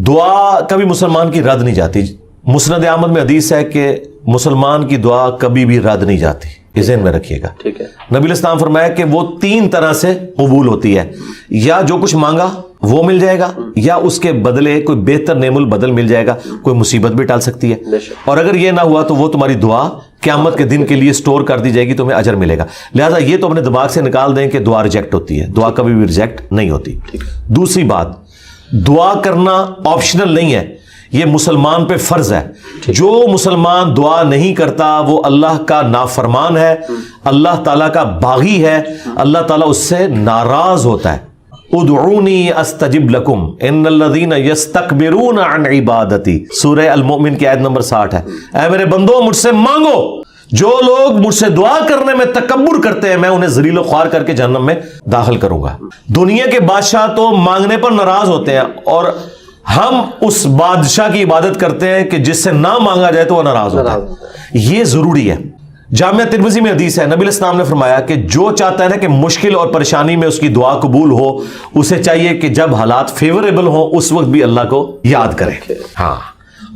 دعا کبھی مسلمان کی رد نہیں جاتی. مسند احمد میں حدیث ہے کہ مسلمان کی دعا کبھی بھی رد نہیں جاتی, یہ ذہن میں رکھیے گا. ٹھیک ہے. نبی علیہ السلام فرمایا کہ وہ 3 طرح سے قبول ہوتی ہے, یا جو کچھ مانگا وہ مل جائے گا, یا اس کے بدلے کوئی بہتر نعم البدل مل جائے گا, کوئی مصیبت بھی ٹال سکتی ہے, اور اگر یہ نہ ہوا تو وہ تمہاری دعا قیامت کے دن کے لیے سٹور کر دی جائے گی, تمہیں اجر ملے گا. لہٰذا یہ تو اپنے دماغ سے نکال دیں کہ دعا ریجیکٹ ہوتی ہے, دعا کبھی بھی ریجیکٹ نہیں ہوتی. دوسری بات, دعا کرنا آپشنل نہیں ہے, یہ مسلمان پہ فرض ہے. جو مسلمان دعا نہیں کرتا وہ اللہ کا نافرمان ہے, اللہ تعالیٰ کا باغی ہے, اللہ تعالیٰ اس سے ناراض ہوتا ہے. ادعونی استجب لکم ان الذین یستکبرون عن عبادتی, سورہ المؤمن کی آیت نمبر 60 ہے. اے میرے بندو مجھ سے مانگو, جو لوگ مجھ سے دعا کرنے میں تکبر کرتے ہیں میں انہیں ذلیل و خوار کر کے جہنم میں داخل کروں گا. دنیا کے بادشاہ تو مانگنے پر ناراض ہوتے ہیں, اور ہم اس بادشاہ کی عبادت کرتے ہیں کہ جس سے نہ مانگا جائے تو وہ ناراض ہوتا ہے. یہ ضروری ہے. جامعہ ترمذی میں حدیث ہے, نبی علیہ السلام نے فرمایا کہ جو چاہتا ہے نا کہ مشکل اور پریشانی میں اس کی دعا قبول ہو, اسے چاہیے کہ جب حالات فیوریبل ہوں اس وقت بھی اللہ کو یاد کرے. ہاں,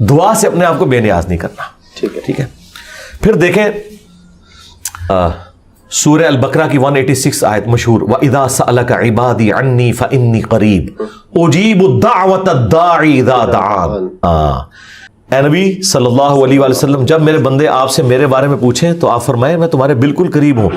دعا سے اپنے آپ کو بے نیاز نہیں کرنا. ٹھیک ہے. پھر دیکھیں سورہ البقرہ کی 186 آیت مشہور, وَإِذَا سَأَلَكَ عِبَادِي عَنِّي فَإِنِّي قَرِيبٌ أُجِيبُ الدَّعْوَةَ الدَّاعِ إِذَا دَعَانِ. اے نبی صلی اللہ علیہ وآلہ وسلم, جب میرے بندے آپ سے میرے بارے میں پوچھیں تو آپ فرمائیں میں تمہارے بالکل قریب ہوں,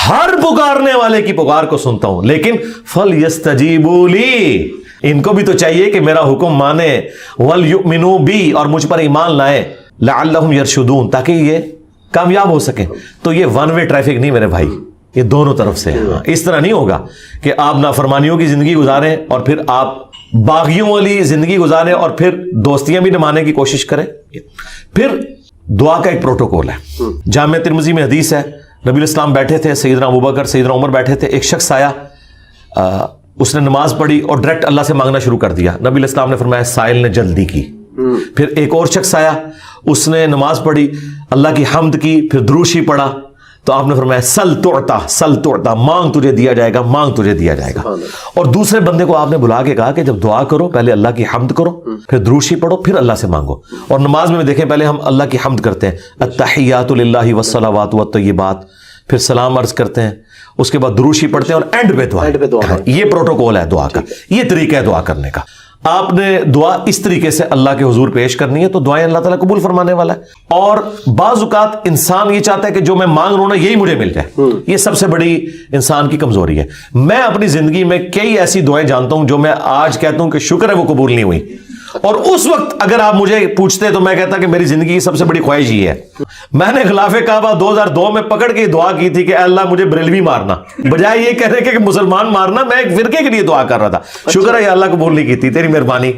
ہر پکارنے والے کی پکار کو سنتا ہوں, لیکن فَلْيَسْتَجِيبُوا لِي, ان کو بھی تو چاہیے کہ میرا حکم مانے, وَلْيُؤْمِنُوا بِي, اور مجھ پر ایمان لائیں, لَعَلَّهُمْ يَرْشُدُونَ, تاکہ یہ کامیاب ہو سکیں. تو یہ ون وے ٹریفک نہیں میرے بھائی, یہ دونوں طرف سے. اس طرح نہیں ہوگا کہ آپ نافرمانیوں کی زندگی گزاریں اور پھر آپ باغیوں والی زندگی گزاریں اور پھر دوستیاں بھی نمانے کی کوشش کریں. پھر دعا کا ایک پروٹوکول ہے. جامعہ ترمذی میں حدیث ہے, نبی علیہ السلام بیٹھے تھے, سیدنا ابوبکر سیدنا عمر بیٹھے تھے, ایک شخص آیا, اس نے نماز پڑھی اور ڈائریکٹ اللہ سے مانگنا شروع کر دیا. نبی علیہ السلام نے فرمایا سائل نے جلدی کی. پھر ایک اور شخص آیا, اس نے نماز پڑھی, اللہ کی حمد کی, پھر دروشی پڑھا, تو آپ نے فرمایا سل تعطا, سل تعطا, مانگ تجھے دیا جائے گا, مانگ تجھے دیا جائے گا. اور دوسرے بندے کو آپ نے بلا کے کہا کہ جب دعا کرو پہلے اللہ کی حمد کرو, پھر دروشی پڑھو, پھر اللہ سے مانگو. اور نماز میں دیکھیں پہلے ہم اللہ کی حمد کرتے ہیں, التحیات للہ والصلوات والطیبات, پھر سلام عرض کرتے ہیں, اس کے بعد دروشی پڑھتے ہیں, اور اینڈ پہ دعا. یہ پروٹوکول ہے دعا کا, یہ طریقہ ہے دعا کرنے کا. آپ نے دعا اس طریقے سے اللہ کے حضور پیش کرنی ہے تو دعائیں اللہ تعالیٰ قبول فرمانے والا ہے. اور بعض اوقات انسان یہ چاہتا ہے کہ جو میں مانگ رہا ہوں نا یہی مجھے مل جائے. یہ سب سے بڑی انسان کی کمزوری ہے. میں اپنی زندگی میں کئی ایسی دعائیں جانتا ہوں جو میں آج کہتا ہوں کہ شکر ہے وہ قبول نہیں ہوئی, اور اس وقت اگر آپ مجھے پوچھتے تو میں کہتا کہ میری زندگی کی سب سے بڑی خواہش یہ ہے. میں نے خلاف کعبہ 2002 میں پکڑ کے دعا کی تھی کہ اے اللہ مجھے بریلوی مارنا, بجائے یہ کہنے کے کہ مسلمان مارنا, میں ایک فرقے کے لیے دعا کر رہا تھا. شکر ہے یا اللہ قبول نہیں کی تھی, تیری مہربانی.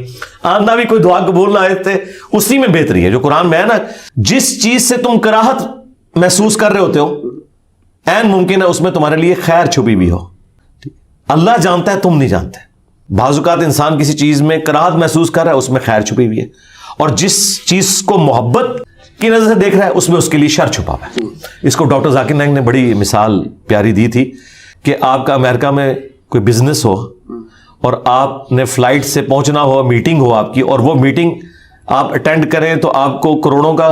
آندہ بھی کوئی دعا قبول نہ آئے تھے, اسی میں بہتری ہے جو قرآن میں ہے نا. جس چیز سے تم کراہت محسوس کر رہے ہوتے ہو عین ممکن ہے اس میں تمہارے لیے خیر چھپی بھی ہو. اللہ جانتا ہے, تم نہیں جانتے. بعض اوقات انسان کسی چیز میں کراہت محسوس کر رہا ہے, اس میں خیر چھپی ہوئی ہے, اور جس چیز کو محبت کی نظر سے دیکھ رہا ہے اس میں اس کے لیے شر چھپا ہوا ہے. اس کو ڈاکٹر ذاکر نائک نے بڑی مثال پیاری دی تھی کہ آپ کا امریکہ میں کوئی بزنس ہو اور آپ نے فلائٹ سے پہنچنا ہو, میٹنگ ہو آپ کی, اور وہ میٹنگ آپ اٹینڈ کریں تو آپ کو کروڑوں کا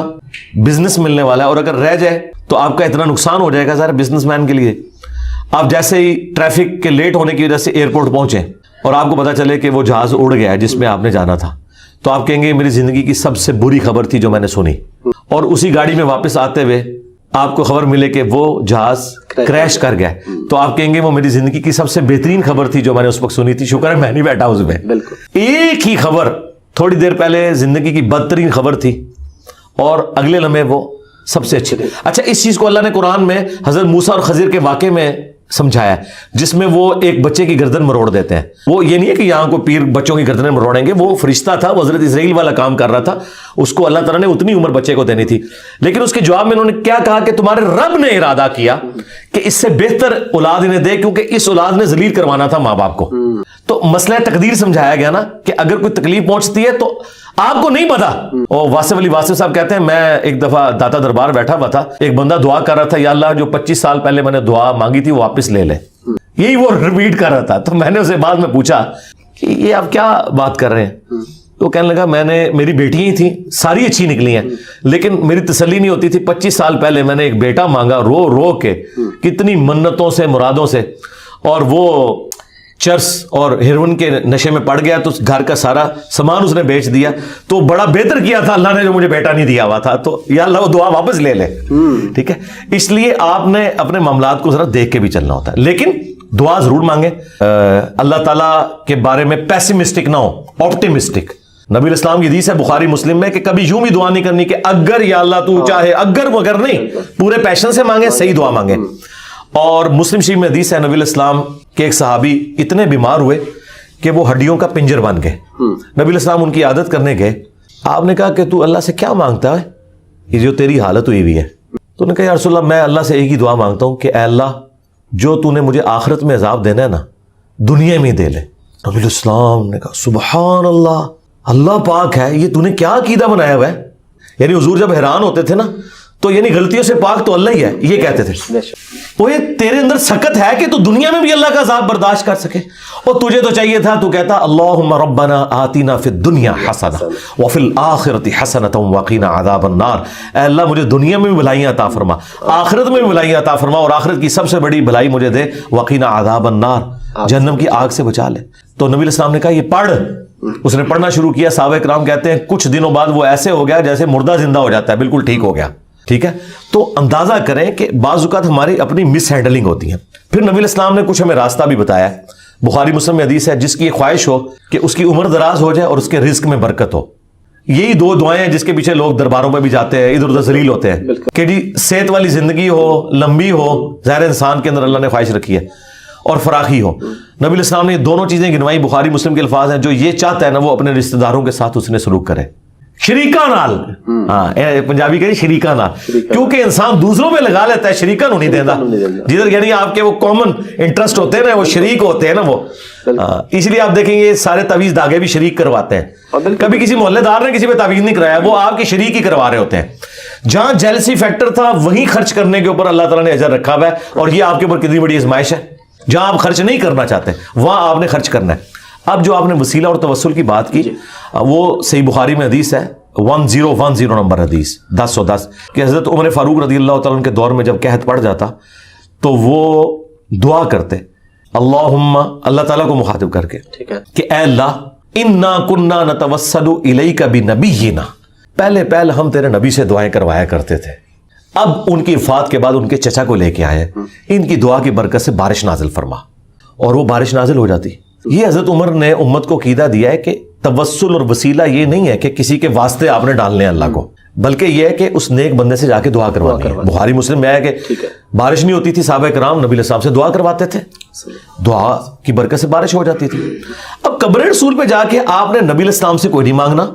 بزنس ملنے والا ہے, اور اگر رہ جائے تو آپ کا اتنا نقصان ہو جائے گا سارے بزنس مین کے لیے. آپ جیسے ہی ٹریفک کے لیٹ ہونے کی وجہ سے ایئرپورٹ پہنچے اور آپ کو پتا چلے کہ وہ جہاز اڑ گیا ہے جس میں آپ نے جانا تھا, تو آپ کہیں گے میری زندگی کی سب سے بری خبر تھی جو میں نے سنی. اور اسی گاڑی میں واپس آتے ہوئے آپ کو خبر ملے کہ وہ جہاز کریش کر گیا, تو آپ کہیں گے وہ میری زندگی کی سب سے بہترین خبر تھی جو میں نے اس وقت سنی تھی, شکر ہے میں نہیں بیٹھا اس میں. ایک ہی خبر تھوڑی دیر پہلے زندگی کی بدترین خبر تھی, اور اگلے لمحے وہ سب سے اچھی. اچھا, اس چیز کو اللہ نے قرآن میں حضرت موسیٰ اور خضر کے واقعے میں سمجھایا ہے, جس میں وہ ایک بچے کی گردن مروڑ دیتے ہیں. وہ یہ نہیں ہے کہ یہاں کو پیر بچوں کی گردنیں مروڑیں گے, وہ فرشتہ تھا, وہ حضرت اسرائیل والا کام کر رہا تھا, اس کو اللہ تعالیٰ نے اتنی عمر بچے کو دینی تھی. لیکن اس کے جواب میں انہوں نے کیا کہا کہ تمہارے رب نے ارادہ کیا کہ اس سے بہتر اولاد انہیں دے, کیونکہ اس اولاد نے ذلیل کروانا تھا ماں باپ کو. تو مسئلہ تقدیر سمجھایا گیا نا کہ اگر کوئی تکلیف پہنچتی ہے تو آپ کو نہیں پتا. اور واصف علی واصف صاحب کہتے ہیں میں ایک دفعہ داتا دربار بیٹھا ہوا تھا, ایک بندہ دعا کر رہا تھا یا اللہ جو 25 سال پہلے میں نے دعا مانگی تھی وہ واپس لے لے, یہی وہ ریپیٹ کر رہا تھا. تو میں نے اسے بعد میں پوچھا کہ یہ آپ کیا بات کر رہے ہیں, تو کہنے لگا میری بیٹیاں ہی تھیں، ساری اچھی نکلی ہیں، لیکن میری تسلی نہیں ہوتی تھی. 25 سال پہلے میں نے ایک بیٹا مانگا رو رو کے، کتنی منتوں سے مرادوں سے، اور وہ چرس اور ہیروئن کے نشے میں پڑ گیا تو گھر کا سارا سامان اس نے بیچ دیا. تو بڑا بہتر کیا تھا اللہ نے جو مجھے بیٹا نہیں دیا ہوا تھا، تو یا اللہ وہ دعا واپس لے لے. ٹھیک ہے، اس لیے آپ نے اپنے معاملات کو ذرا دیکھ کے بھی چلنا ہوتا ہے، لیکن دعا ضرور مانگیں. اللہ تعالیٰ کے بارے میں پیسیمسٹک نہ ہو، آپٹیمسٹک. نبی الاسلام کی حدیث ہے بخاری مسلم میں کہ کبھی یوں بھی دعا نہیں کرنی کہ اگر یا اللہ تو چاہے، اگر مگر نہیں، پورے پیشن سے مانگیں، صحیح دعا مانگیں. اور مسلم شریف میں حدیث ہے نبی الاسلام کے ایک صحابی اتنے بیمار ہوئے کہ وہ ہڈیوں کا پنجر بن گئے. نبی الاسلام ان کی عادت کرنے گئے. آپ نے کہا کہ تو اللہ سے کیا مانگتا ہے یہ جو تیری حالت ہوئی ہوئی ہے؟ تو انہوں نے کہا یا رسول اللہ میں اللہ سے ایک ہی دعا مانگتا ہوں کہ اے اللہ جو تو نے مجھے آخرت میں عذاب دینا ہے نا، دنیا میں ہی دے لے. نبی الاسلام نے کہا سبحان اللہ، اللہ پاک ہے، یہ تو نے کیا عقیدہ بنایا ہوا ہے. یعنی حضور جب حیران ہوتے تھے نا تو یعنی غلطیوں سے پاک تو اللہ ہی ہے، یہ کہتے تھے. وہ یہ تیرے اندر سکت ہے کہ تو دنیا میں بھی اللہ کا عذاب برداشت کر سکے، اور تجھے تو چاہیے تھا تو کہتا اللہم ربنا آتینا فی الدنیا حسنہ وفی الآخرۃ حسنۃ وقینا عذاب النار. اے اللہ مجھے دنیا میں بھی بھلائیاں عطا فرما، آخرت میں بھی بھلائیاں عطا فرما، اور آخرت کی سب سے بڑی بھلائی مجھے دے، وقینا عذاب النار، جہنم کی آگ سے بچا لے. تو نبی الاسلام نے کہا یہ پڑھ. اس نے پڑھنا شروع کیا. صحابہ کرام کہتے ہیں کچھ دنوں بعد وہ ایسے ہو گیا جیسے مردہ زندہ ہو جاتا ہے، بالکل ٹھیک ہو گیا. ٹھیک ہے، تو اندازہ کریں کہ بعض اوقات ہماری اپنی مس ہینڈلنگ ہوتی ہے. پھر نبی الاسلام نے کچھ ہمیں راستہ بھی بتایا ہے. بخاری مسلم میں حدیث ہے جس کی خواہش ہو کہ اس کی عمر دراز ہو جائے اور اس کے رزق میں برکت ہو. یہی دو دعائیں ہیں جس کے پیچھے لوگ درباروں پہ بھی جاتے ہیں، ادھر ادھر ذلیل ہوتے ہیں کہ جی صحت والی زندگی ہو، لمبی ہو، ظاہر انسان کے اندر اللہ نے خواہش رکھی ہے، اور فراخی ہو. نبی الاسلام نے یہ دونوں چیزیں گنوائی. بخاری مسلم کے الفاظ ہیں جو یہ چاہتا ہے نا وہ اپنے رشتہ داروں کے ساتھ اس نے سلوک کرے. شریکہ نال، ہاں پنجابی کہتے شریکہ نال، کیونکہ انسان دوسروں پہ لگا لیتا ہے، شریکہ نو نہیں دینا. جدھر یعنی آپ کے وہ کامن انٹرسٹ ہوتے ہیں نا، وہ شریک ہوتے ہیں نا وہ. اس لیے آپ دیکھیں یہ سارے تعویذ دھاگے بھی شریک کرواتے ہیں. کبھی کسی محلے دار نے کسی پہ تعویذ نہیں کرایا، وہ آپ کے شریک ہی کروا رہے ہوتے ہیں. جہاں جیلسی فیکٹر تھا وہیں خرچ کرنے کے اوپر اللہ تعالیٰ نے اجر رکھا ہوا ہے. اور یہ آپ کے اوپر کتنی بڑی آزمائش ہے. جہاں آپ خرچ نہیں کرنا چاہتے وہاں آپ نے خرچ کرنا ہے. اب جو آپ نے وسیلہ اور توسل کی بات کی، وہ صحیح بخاری میں حدیث ہے 1010 نمبر حدیث 1010 کہ حضرت عمر فاروق رضی اللہ تعالیٰ عنہ کے دور میں جب قحط پڑ جاتا تو وہ دعا کرتے اللہم، اللہ تعالیٰ کو مخاطب کر کے کہ اے اللہ انا کنا نتوسل الیک بنبینا، پہلے ہم تیرے نبی سے دعائیں کروایا کرتے تھے، اب ان کی وفات کے بعد ان کے چچا کو لے کے آئے، ان کی دعا کی برکت سے بارش نازل فرما. اور وہ بارش نازل ہو جاتی. یہ حضرت عمر نے امت کو عقیدہ دیا ہے کہ توسل اور وسیلہ یہ نہیں ہے کہ کسی کے واسطے آپ نے ڈالنے ہیں اللہ کو، بلکہ یہ ہے کہ اس نیک بندے سے جا کے دعا کروانی ہے. بخاری مسلم میں ہے کہ بارش نہیں ہوتی تھی، صحابہ کرام نبی الاسلام سے دعا کرواتے تھے، دعا کی برکت سے بارش ہو جاتی تھی. اب قبر رسول پہ جا کے آپ نے نبی الاسلام سے کوئی نہیں مانگنا.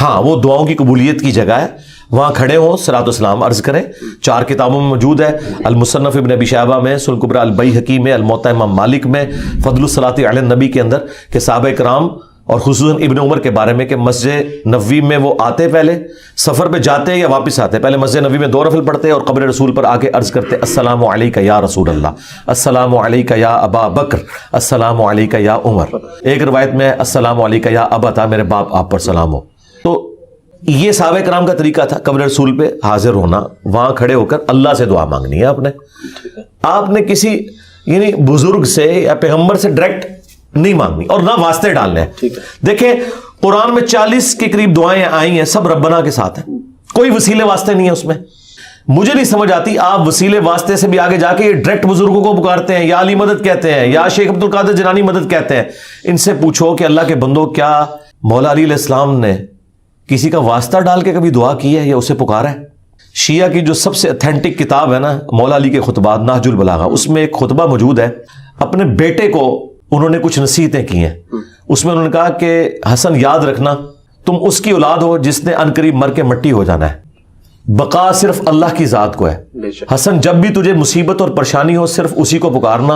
ہاں وہ دعاؤں کی قبولیت کی جگہ ہے، وہاں کھڑے ہوں صلاۃ والسلام عرض کریں. 4 کتابوں میں موجود ہے، المصنف ابن ابی شیبہ میں، سنن کبری البیہقی میں، الموطأ امام مالک میں، فضل الصلاۃ علی النبی کے اندر کہ صحابہ کرام اور خصوصاً ابن عمر کے بارے میں کہ مسجد نبوی میں وہ آتے، پہلے سفر پہ جاتے یا واپس آتے، پہلے مسجد نبوی میں 2 نفل پڑھتے اور قبر رسول پر آ کے عرض کرتے السلام علیک یا رسول اللہ، السلام علیک یا ابا بکر، السلام علیک یا عمر. ایک روایت میں السلام علیک یا ابتا، میرے باپ آپ پر سلام ہو. تو یہ صحابہ کرام کا طریقہ تھا قبر رسول پہ حاضر ہونا، وہاں کھڑے ہو کر اللہ سے دعا مانگنی ہے. آپ نے کسی یعنی بزرگ سے یا پیغمبر سے ڈائریکٹ نہیں مانگنی اور نہ واسطے ڈالنے ہیں. دیکھیں قرآن میں 40 کے قریب دعائیں آئی ہیں، سب ربنا کے ساتھ ہیں، کوئی وسیلے واسطے نہیں ہے اس میں. مجھے نہیں سمجھ آتی آپ وسیلے واسطے سے بھی آگے جا کے ڈائریکٹ بزرگوں کو پکارتے ہیں، یا علی مدد کہتے ہیں، یا شیخ عبد القادر جیلانی مدد کہتے ہیں. ان سے پوچھو کہ اللہ کے بندو کیا مولا علی علیہ السلام نے کسی کا واسطہ ڈال کے کبھی دعا کی ہے یا اسے پکارا ہے؟ شیعہ کی جو سب سے اتھینٹک کتاب ہے نا مولا علی کے خطبات نہج البلاغہ، اس میں ایک خطبہ موجود ہے. اپنے بیٹے کو انہوں نے کچھ نصیحتیں کی ہیں. اس میں انہوں نے کہا کہ حسن یاد رکھنا تم اس کی اولاد ہو جس نے عنقریب مر کے مٹی ہو جانا ہے، بقا صرف اللہ کی ذات کو ہے. حسن جب بھی تجھے مصیبت اور پریشانی ہو صرف اسی کو پکارنا،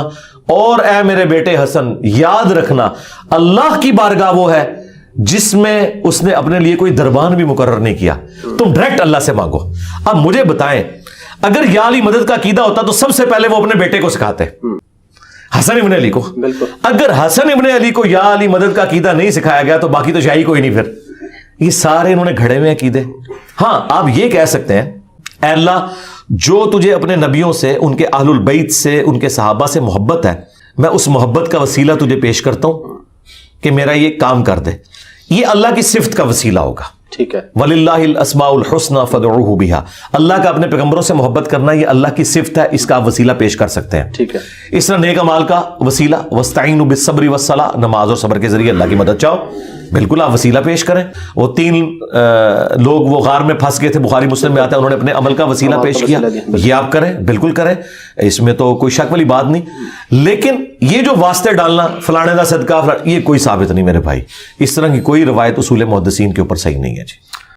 اور اے میرے بیٹے حسن یاد رکھنا اللہ کی بارگاہ وہ ہے جس میں اس نے اپنے لیے کوئی دربان بھی مقرر نہیں کیا. تم ڈائریکٹ اللہ سے مانگو. اب مجھے بتائیں اگر یا علی مدد کا عقیدہ ہوتا تو سب سے پہلے وہ اپنے بیٹے کو سکھاتے، حسن ابن علی کو. اگر حسن ابن علی کو یا علی مدد کا عقیدہ نہیں سکھایا گیا تو باقی تو شاہی کوئی نہیں. پھر یہ سارے انہوں نے گھڑے ہوئے عقیدے. ہاں آپ یہ کہہ سکتے ہیں اے اللہ جو تجھے اپنے نبیوں سے، ان کے اہل البیت سے، ان کے صحابہ سے محبت ہے، میں اس محبت کا وسیلہ تجھے پیش کرتا ہوں کہ میرا یہ کام کر دے. یہ اللہ کی صفت کا وسیلہ ہوگا. ٹھیک ہے. وَلِلَّهِ الْأَسْمَاءُ الْحُسْنَى فَادْعُوهُ بِهَا. اللہ کا اپنے پیغمبروں سے محبت کرنا یہ اللہ کی صفت ہے، اس کا آپ وسیلہ پیش کر سکتے ہیں. ٹھیک ہے. اس طرح نیک اعمال کا وسیلہ وَاسْتَعِينُوا بِالصَّبْرِ وَالصَّلَاةِ، نماز اور صبر کے ذریعے اللہ کی مدد چاہو. بالکل آپ وسیلہ پیش کریں. وہ 3 لوگ وہ غار میں پھنس گئے تھے، بخاری مسلم میں آتا ہے، انہوں نے اپنے عمل کا وسیلہ پیش کیا. یہ آپ کریں، بالکل کریں، اس میں تو کوئی شک والی بات نہیں. لیکن یہ جو واسطے ڈالنا فلانے دا صدقہ، یہ کوئی ثابت نہیں میرے بھائی. اس طرح کی کوئی روایت اصول محدثین کے اوپر صحیح نہیں ہے جی.